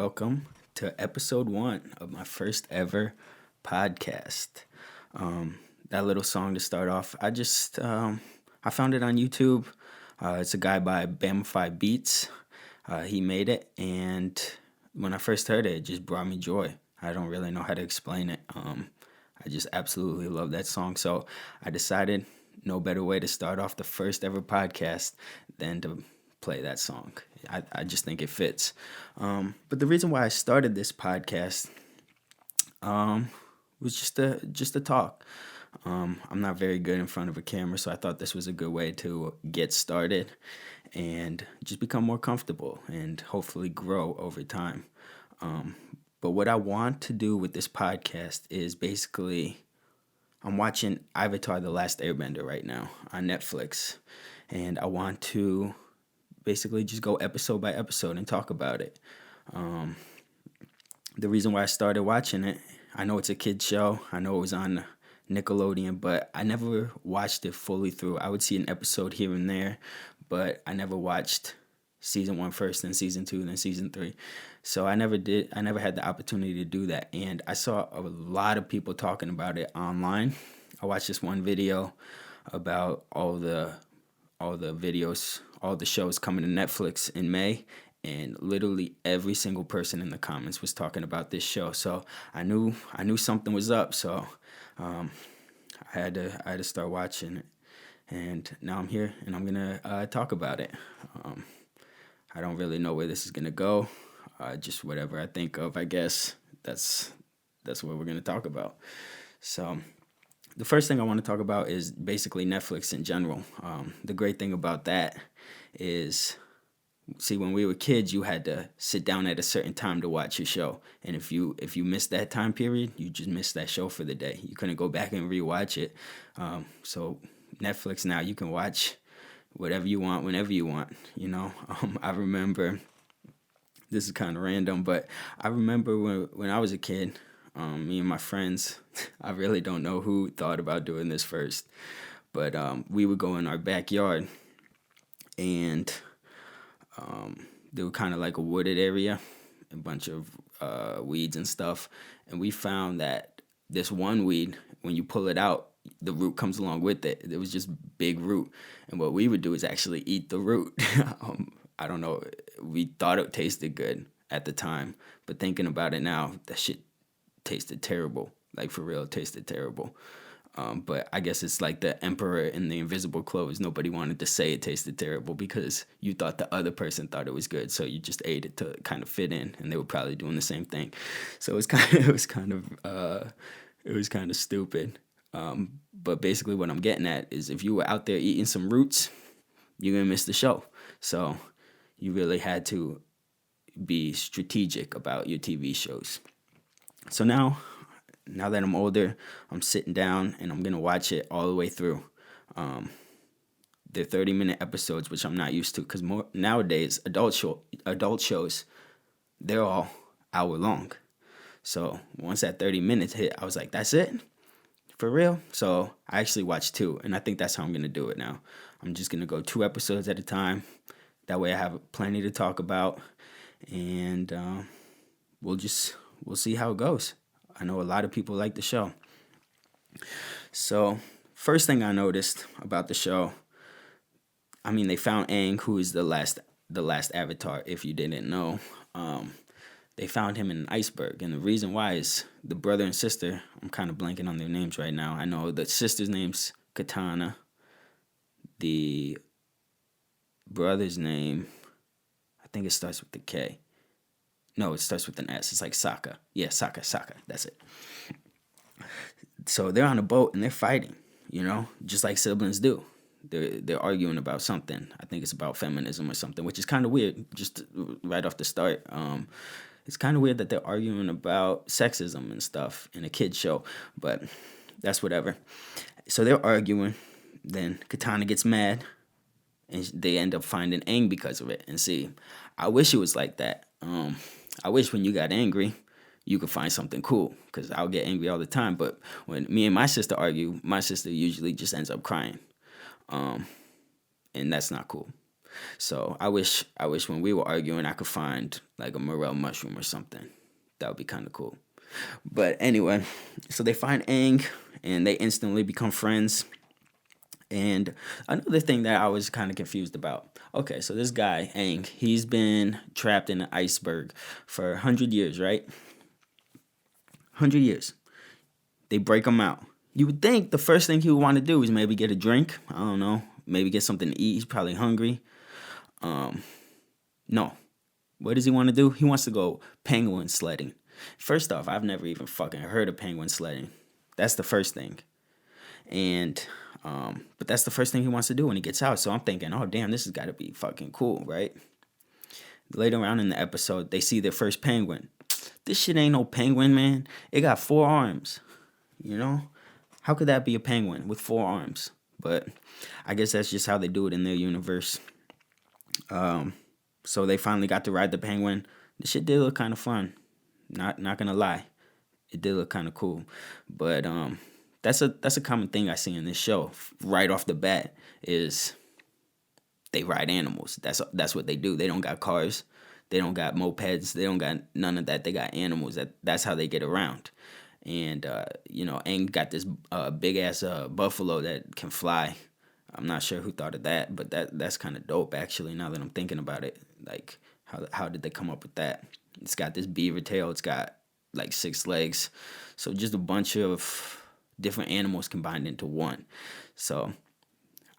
welcome to episode 1 of my first ever podcast. That little song to start off, I found it on YouTube. It's a guy by Bamify Beats. He made it, and when I first heard it, it just brought me joy. I don't really know how to explain it. I just absolutely love that song. So I decided no better way to start off the first ever podcast than to play that song. I just think it fits. But the reason why I started this podcast was just to talk. I'm not very good in front of a camera, so I thought this was a good way to get started and just become more comfortable and hopefully grow over time. But what I want to do with this podcast is basically, I'm watching Avatar: The Last Airbender right now on Netflix, and I want to basically just go episode by episode and talk about it. The reason why I started watching it, I know it's a kid's show. I know it was on Nickelodeon, but I never watched it fully through. I would see an episode here and there, but I never watched season 1 first, then season 2, then season 3. So I never had the opportunity to do that. And I saw a lot of people talking about it online. I watched this one video about all the videos, all the shows coming to Netflix in May, and literally every single person in the comments was talking about this show. So I knew something was up. So I had to start watching it, and now I'm here and I'm gonna talk about it. I don't really know where this is gonna go. Just whatever I think of, I guess. That's what we're gonna talk about. So the first thing I want to talk about is basically Netflix in general. The great thing about that is, see, when we were kids, you had to sit down at a certain time to watch your show, and if you missed that time period, you just missed that show for the day. You couldn't go back and rewatch it. So Netflix now, you can watch whatever you want, whenever you want. I remember, this is kind of random, but I remember when I was a kid, me and my friends, I really don't know who thought about doing this first, but we would go in our backyard, and they were kind of like a wooded area, a bunch of weeds and stuff, and we found that this one weed, when you pull it out, the root comes along with it. It was just big root, and what we would do is actually eat the root. I don't know, we thought it tasted good at the time, but thinking about it now, that shit tasted terrible. Like, for real, it tasted terrible. But I guess it's like the emperor in the invisible clothes. Nobody wanted to say it tasted terrible because you thought the other person thought it was good, so you just ate it to kind of fit in, and they were probably doing the same thing. So it was kind of stupid. But basically what I'm getting at is, if you were out there eating some roots, you're gonna miss the show. So you really had to be strategic about your TV shows. So now that I'm older, I'm sitting down and I'm gonna watch it all the way through. They're 30-minute episodes, which I'm not used to, because nowadays adult shows, they're all hour long. So once that 30 minutes hit, I was like, that's it? For real? So I actually watched 2, and I think that's how I'm gonna do it now. I'm just gonna go 2 episodes at a time. That way I have plenty to talk about, and we'll see how it goes. I know a lot of people like the show. So first thing I noticed about the show, they found Aang, who is the last Avatar. If you didn't know, they found him in an iceberg, and the reason why is the brother and sister. I'm kind of blanking on their names right now. I know the sister's name's Katana. The brother's name, I think it starts with the K. No, it starts with an S. It's like Sokka. Yeah, Sokka. That's it. So they're on a boat and they're fighting, just like siblings do. They're arguing about something. I think it's about feminism or something, which is kind of weird, just right off the start. It's kind of weird that they're arguing about sexism and stuff in a kid's show, but that's whatever. So they're arguing. Then Katana gets mad, and they end up finding Aang because of it. And see, I wish it was like that. I wish when you got angry, you could find something cool, because I'll get angry all the time. But when me and my sister argue, my sister usually just ends up crying. And that's not cool. So I wish when we were arguing I could find like a morel mushroom or something. That would be kind of cool. But anyway, so they find Aang and they instantly become friends. And another thing that I was kind of confused about. Okay, so this guy, Aang, he's been trapped in an iceberg for 100 years, right? 100 years. They break him out. You would think the first thing he would want to do is maybe get a drink. I don't know. Maybe get something to eat. He's probably hungry. No. What does he want to do? He wants to go penguin sledding. First off, I've never even fucking heard of penguin sledding. That's the first thing. And but that's the first thing he wants to do when he gets out. So I'm thinking, oh damn, this has got to be fucking cool, right? Later on in the episode, they see their first penguin. This shit ain't no penguin, man. It got 4 arms. You know? How could that be a penguin with 4 arms? But I guess that's just how they do it in their universe. So they finally got to ride the penguin. The shit did look kind of fun. Not gonna lie, it did look kind of cool. But that's a common thing I see in this show. Right off the bat is they ride animals. That's what they do. They don't got cars. They don't got mopeds. They don't got none of that. They got animals. That's how they get around. And Aang got this big ass buffalo that can fly. I'm not sure who thought of that, but that's kind of dope actually. Now that I'm thinking about it, like how did they come up with that? It's got this beaver tail. It's got like 6 legs, so just a bunch of different animals combined into one. So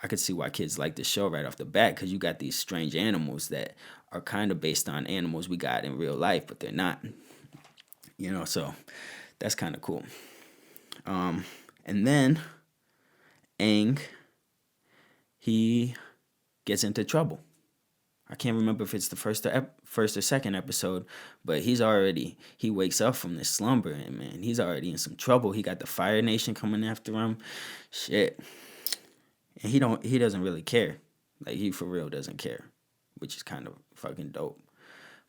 I could see why kids like this show right off the bat, because you got these strange animals that are kind of based on animals we got in real life, but they're not. So that's kind of cool. And then Aang, he gets into trouble. I can't remember if it's the first or second episode, but he wakes up from this slumber and man, he's already in some trouble. He got the Fire Nation coming after him. Shit. And he doesn't really care. Like he for real doesn't care, which is kind of fucking dope.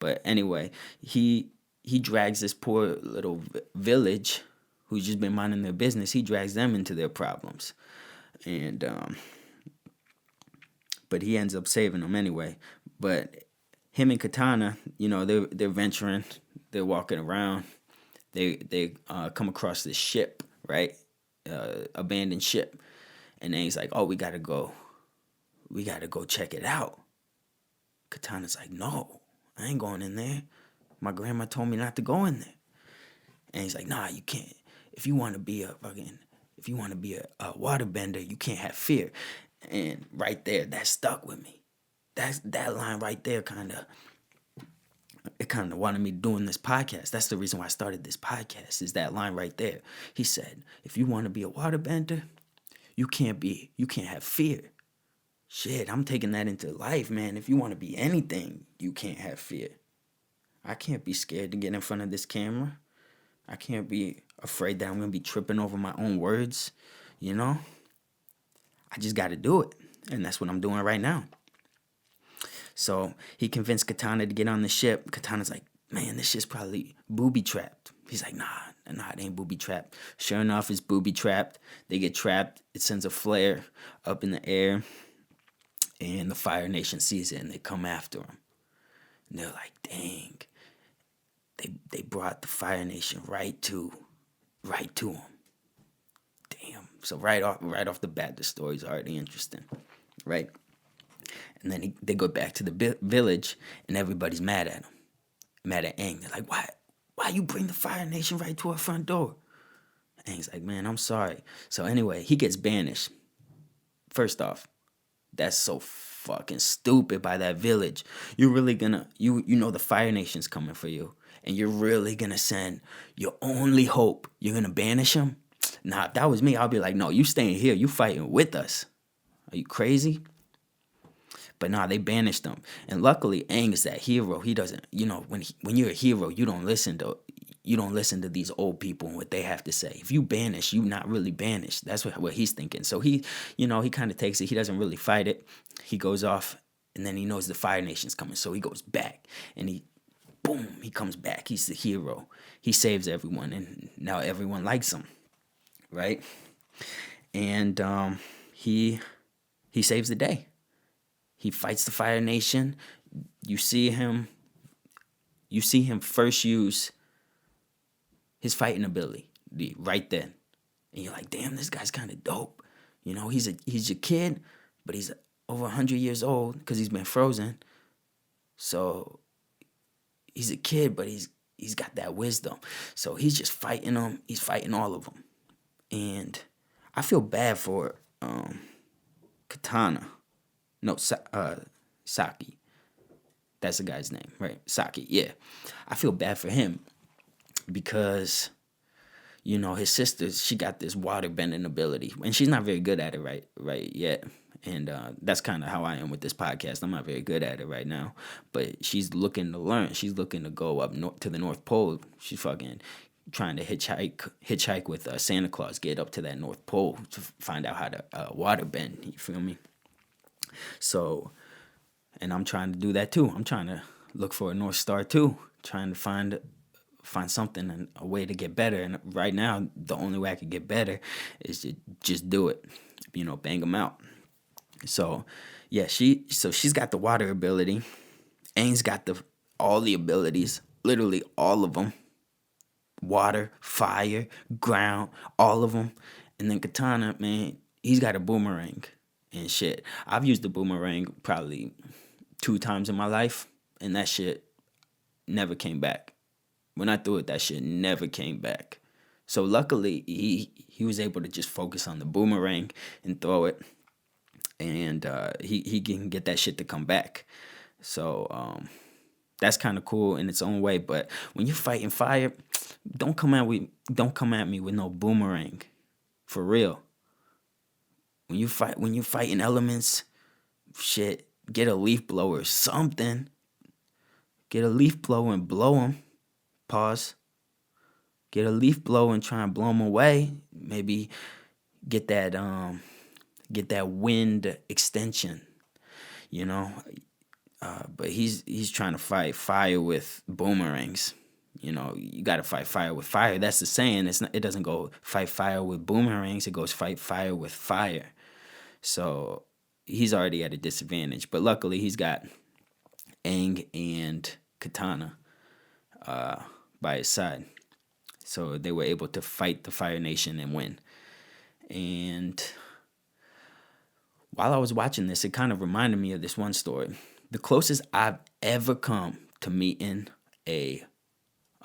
But anyway, he drags this poor little village who's just been minding their business. He drags them into their problems. And but he ends up saving them anyway. But him and Katana, they're venturing, they're walking around. They come across this ship, right? Abandoned ship. And then he's like, oh, we gotta go check it out. Katana's like, no, I ain't going in there. My grandma told me not to go in there. And he's like, nah, you can't. If you want to be a waterbender, you can't have fear. And right there, that stuck with me. That line right there kind of wanted me doing this podcast. That's the reason why I started this podcast, is that line right there. He said, if you want to be a waterbender, you can't have fear. Shit, I'm taking that into life, man. If you want to be anything, you can't have fear. I can't be scared to get in front of this camera. I can't be afraid that I'm going to be tripping over my own words, I just got to do it. And that's what I'm doing right now. So he convinced Katana to get on the ship. Katana's like, man, this shit's probably booby-trapped. He's like, nah, it ain't booby-trapped. Sure enough, it's booby-trapped. They get trapped. It sends a flare up in the air. And the Fire Nation sees it, and they come after him. And they're like, dang. They brought the Fire Nation right to him. Damn. So right off the bat, the story's already interesting, right? And then they go back to the village, and everybody's mad at him, mad at Aang. They're like, why you bring the Fire Nation right to our front door? Aang's like, man, I'm sorry. So anyway, he gets banished. First off, that's so fucking stupid by that village. You're really gonna, the Fire Nation's coming for you, and you're really gonna send your only hope. You're gonna banish him? Nah, if that was me, I'll be like, no, you staying here. You fighting with us. Are you crazy? But nah, they banished him. And luckily, Aang is that hero. He doesn't, when you're a hero, you don't listen to these old people and what they have to say. If you banish, you not really banished. That's what he's thinking. So he kind of takes it. He doesn't really fight it. He goes off, and then he knows the Fire Nation's coming. So he goes back, and he comes back. He's the hero. He saves everyone, and now everyone likes him. Right? And he saves the day. He fights the Fire Nation. You see him first use his fighting ability right then. And you're like, damn, this guy's kind of dope. You know, he's a kid, but he's over 100 years old because he's been frozen. So he's a kid, but he's got that wisdom. So he's just fighting them. He's fighting all of them. And I feel bad for Katana. No, Saki. That's the guy's name, right? Saki, yeah. I feel bad for him because, you know, his sister, she got this water bending ability. And she's not very good at it right yet. And that's kind of how I am with this podcast. I'm not very good at it right now. But she's looking to learn. She's looking to go up to the North Pole. She's fucking trying to hitchhike with Santa Claus, get up to that North Pole to find out how to water bend. You feel me? So, and I'm trying to do that too. I'm trying to look for a North Star too. Trying to find something and a way to get better. And right now, the only way I can get better is to just do it. You know, bang them out. So, yeah, she's got the water ability. Aangs got all the abilities, literally all of them. Water, fire, ground, all of them. And then Katana, man, he's got a boomerang and shit. I've used the boomerang probably 2 times in my life, and that shit never came back. When I threw it, that shit never came back. So luckily, he was able to just focus on the boomerang and throw it, and he can get that shit to come back. So that's kind of cool in its own way. But when you're fighting fire, don't come at me with no boomerang, for real. When you fighting elements, shit, get a leaf blower or something. Get a leaf blower and blow them. Pause. Get a leaf blower and try and blow them away. Maybe get that wind extension, you know. But he's trying to fight fire with boomerangs. You know, you got to fight fire with fire. That's the saying. It doesn't go fight fire with boomerangs. It goes fight fire with fire. So he's already at a disadvantage. But luckily, he's got Aang and Katana by his side. So they were able to fight the Fire Nation and win. And while I was watching this, it kind of reminded me of this one story. The closest I've ever come to meeting a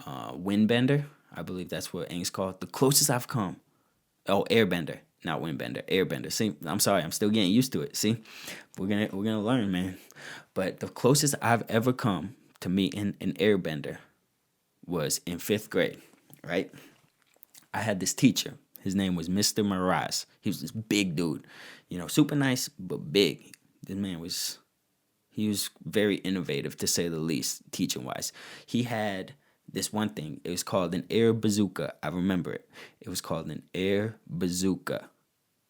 windbender, I believe that's what Aang's called. The closest I've come, airbender, not windbender, airbender. See, I'm sorry, I'm still getting used to it. See, we're gonna learn, man. But the closest I've ever come to meeting an airbender was in 5th grade, right? I had this teacher. His name was Mr. Mirai. He was this big dude, you know, super nice, but big. This man was very innovative, to say the least, teaching-wise. He had this one thing. It was called an air bazooka. I remember it. It was called an air bazooka.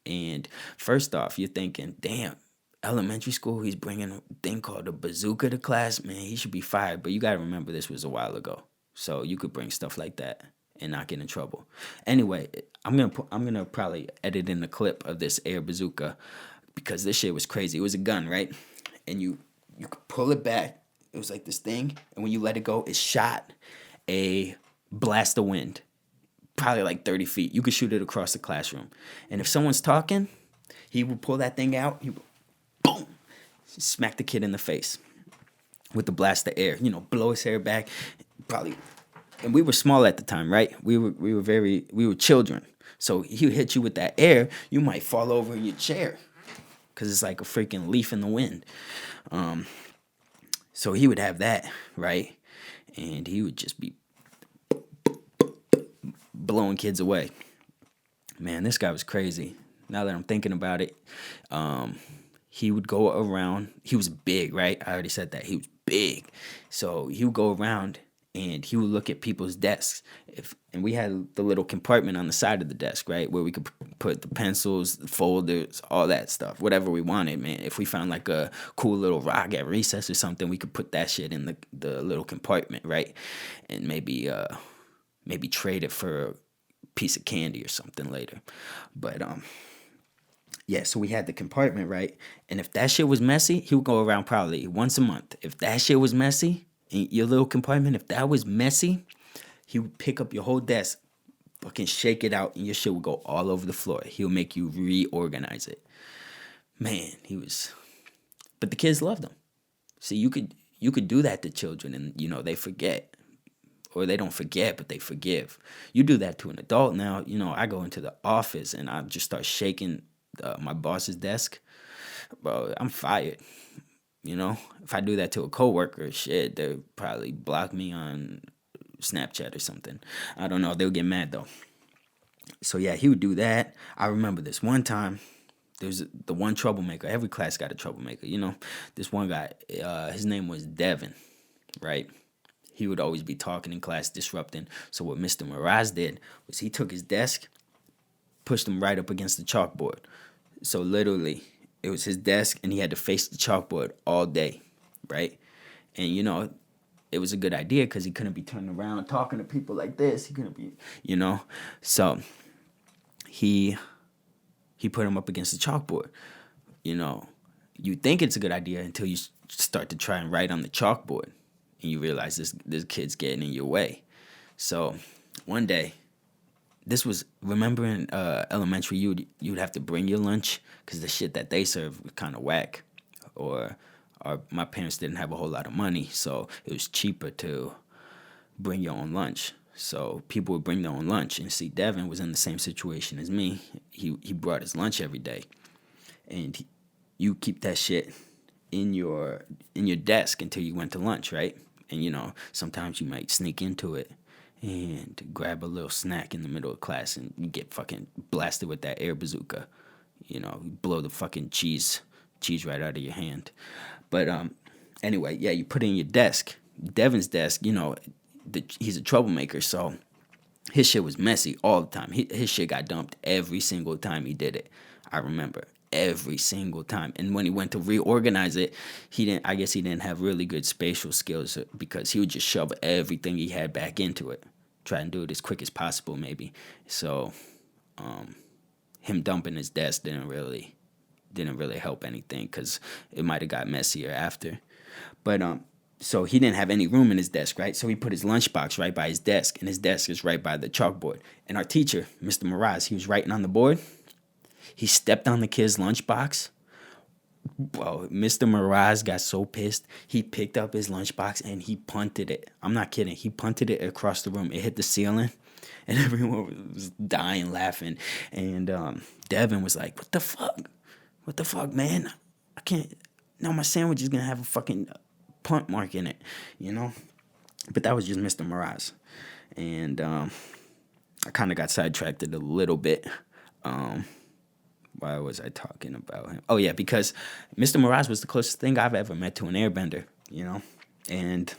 And first off, you're thinking, damn, elementary school, he's bringing a thing called a bazooka to class. Man, he should be fired. But you got to remember, this was a while ago. So you could bring stuff like that and not get in trouble. Anyway, I'm gonna probably edit in the clip of this air bazooka because this shit was crazy. It was a gun, right? And you could pull it back. It was like this thing, and when you let it go, it shot a blast of wind, probably like 30 feet. You could shoot it across the classroom. And if someone's talking, he would pull that thing out. He would, boom, smack the kid in the face with the blast of air. You know, blow his hair back, probably. And we were small at the time, right? We were children. So he would hit you with that air, you might fall over in your chair because it's like a freaking leaf in the wind. So he would have that, right? And he would just be blowing kids away. Man, this guy was crazy. Now that I'm thinking about it, he would go around. He was big, right? I already said that. He was big. So he would go around and he would look at people's desks. And we had the little compartment on the side of the desk, right, where we could put the pencils, the folders, all that stuff, whatever we wanted, man. If we found like a cool little rock at recess or something, we could put that shit in the little compartment, right, and maybe trade it for a piece of candy or something later. But Yeah, so we had the compartment, right? And if that shit was messy, he would go around probably once a month. If that shit was messy, in your little compartment, if that was messy, he would pick up your whole desk, fucking shake it out, and your shit would go all over the floor. He'll make you reorganize it. Man, he was. But the kids loved him. See, you could do that to children, and they forget, or they don't forget, but they forgive. You do that to an adult now. I go into the office and I just start shaking my boss's desk. Bro, I'm fired. If I do that to a coworker, shit, they'll probably block me on Snapchat or something. I don't know. They'll get mad though. So yeah, he would do that. I remember this one time. There's the one troublemaker. Every class got a troublemaker. This one guy. His name was Devin, right? He would always be talking in class, disrupting. So what Mr. Mirai did was he took his desk, pushed him right up against the chalkboard. So literally, it was his desk, and he had to face the chalkboard all day, right? And it was a good idea because he couldn't be turning around talking to people like this. He couldn't be, So he put him up against the chalkboard. You think it's a good idea until you start to try and write on the chalkboard, and you realize this kid's getting in your way. So one day, this was, remember in elementary, you'd have to bring your lunch because the shit that they served was kind of whack, or my parents didn't have a whole lot of money, so it was cheaper to bring your own lunch. So people would bring their own lunch, and see, Devin was in the same situation as me. He brought his lunch every day, and you keep that shit in your desk until you went to lunch, right? And sometimes you might sneak into it and grab a little snack in the middle of class, and you get fucking blasted with that air bazooka. You blow the fucking cheese right out of your hand. But anyway, yeah, you put it in your desk. Devin's desk, he's a troublemaker, so his shit was messy all the time. His shit got dumped every single time he did it. I remember every single time. And when he went to reorganize it, I guess he didn't have really good spatial skills, because he would just shove everything he had back into it, try and do it as quick as possible, maybe. So him dumping his desk didn't really help anything, because it might have got messier after. But so he didn't have any room in his desk, right? So he put his lunchbox right by his desk, and his desk is right by the chalkboard. And our teacher, Mr. Mirai, he was writing on the board. He stepped on the kid's lunchbox. Bro, Mr. Mirai got so pissed, he picked up his lunchbox and he punted it. I'm not kidding. He punted it across the room. It hit the ceiling, and everyone was dying laughing. And Devin was like, "What the fuck? What the fuck, man? I can't. Now my sandwich is going to have a fucking punt mark in it, But that was just Mr. Mirai. And I kind of got sidetracked a little bit. Why was I talking about him? Oh, yeah, because Mr. Mirai was the closest thing I've ever met to an airbender, And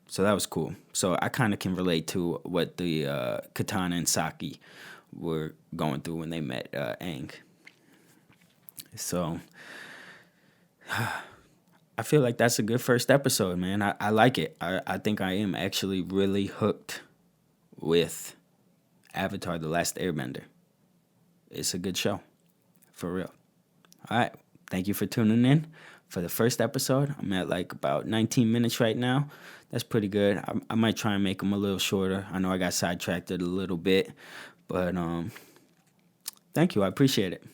so that was cool. So I kind of can relate to what the Katana and Saki were going through when they met Aangs. So I feel like that's a good first episode, man. I like it. I think I am actually really hooked with Avatar: The Last Airbender. It's a good show, for real. All right, thank you for tuning in for the first episode. I'm at like about 19 minutes right now. That's pretty good. I might try and make them a little shorter. I know I got sidetracked a little bit, but thank you. I appreciate it.